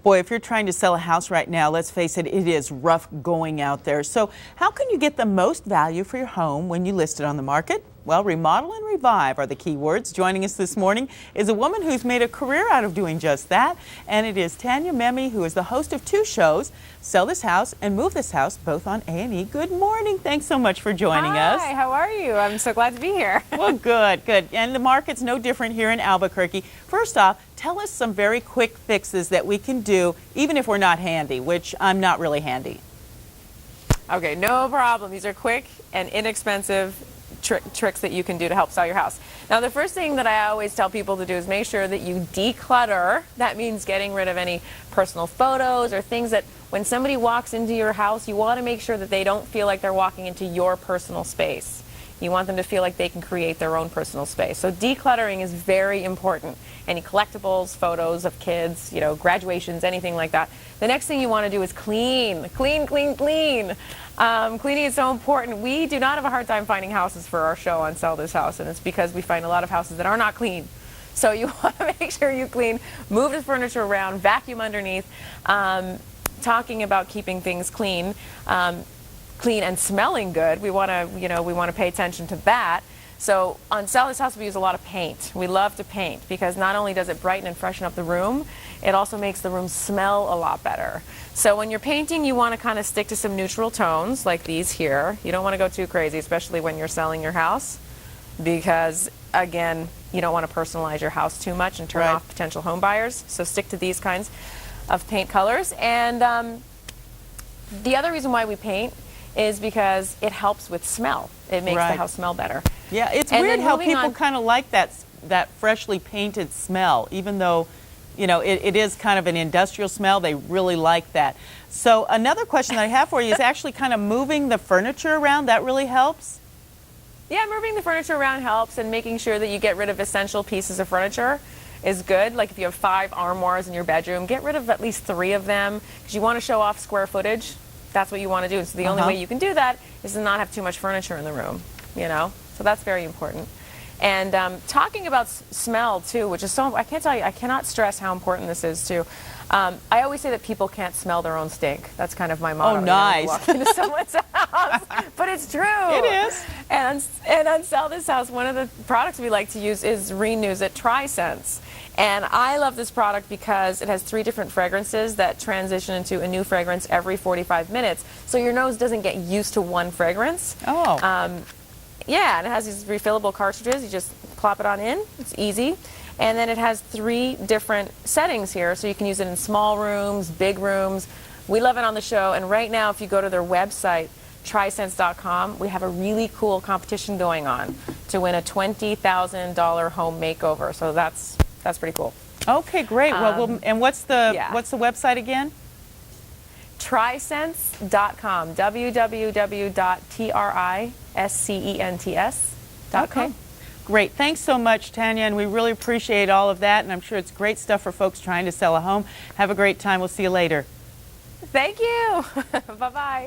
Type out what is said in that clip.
Boy, if you're trying to sell a house right now, let's face it, it is rough going out there. So how can you get the most value for your home when you list it on the market? Well, remodel and revive are the key words. Joining us this morning is a woman who's made a career out of doing just that. And it is Tanya Memme, who is the host of two shows, Sell This House and Move This House, both on A&E. Good morning. Thanks so much for joining us. Hi, how are you? I'm so glad to be here. Well, good. And the market's no different here in Albuquerque. First off, tell us some very quick fixes that we can do, even if we're not handy, which I'm not really handy. Okay, no problem. These are quick and inexpensive tricks that you can do to help sell your house. Now, the first thing that I always tell people to do is make sure that you declutter. That means getting rid of any personal photos or things that when somebody walks into your house, you want to make sure that they don't feel like they're walking into your personal space. You want them to feel like they can create their own personal space. So decluttering is very important. Any collectibles, photos of kids, graduations, anything like that. The next thing you want to do is clean. Cleaning is so important. We do not have a hard time finding houses for our show on Sell This House, and it's because we find a lot of houses that are not clean. So you want to make sure you clean, move the furniture around, vacuum underneath. Talking about keeping things clean. Clean and smelling good. We want to pay attention to that. So on Sell This House, we use a lot of paint. We love to paint because not only does it brighten and freshen up the room, it also makes the room smell a lot better. So when you're painting, you want to kind of stick to some neutral tones like these here. You don't want to go too crazy, especially when you're selling your house, because again, you don't want to personalize your house too much and turn off potential home buyers. So stick to these kinds of paint colors. And the other reason why we paint is because it helps with smell. It makes the house smell better. Yeah, it's weird how people kind of like that freshly painted smell, even though, it is kind of an industrial smell. They really like that. So another question that I have for you is actually kind of moving the furniture around. That really helps? Yeah, moving the furniture around helps, and making sure that you get rid of essential pieces of furniture is good. Like if you have 5 armoires in your bedroom, get rid of at least 3 of them because you want to show off square footage. That's what you want to do. So the only way you can do that is to not have too much furniture in the room, So that's very important. And talking about smell too, which is so, I can't tell you, I cannot stress how important this is too. I always say that people can't smell their own stink. That's kind of my motto. Oh, nice. Walk into someone's house, but it's true. It is. And on Sell This House, one of the products we like to use is Renuzit Try Sense. And I love this product because it has 3 different fragrances that transition into a new fragrance every 45 minutes. So your nose doesn't get used to one fragrance. Oh. Yeah, and it has these refillable cartridges. You just plop it on in. It's easy. And then it has 3 different settings here, so you can use it in small rooms, big rooms. We love it on the show. And right now, if you go to their website, trysense.com, we have a really cool competition going on to win a $20,000 home makeover. So that's pretty cool. Okay, great. And what's the website again? Trysense.com. www.trysense.com. Okay. Great. Thanks so much, Tanya, and we really appreciate all of that, and I'm sure it's great stuff for folks trying to sell a home. Have a great time. We'll see you later. Thank you. Bye-bye.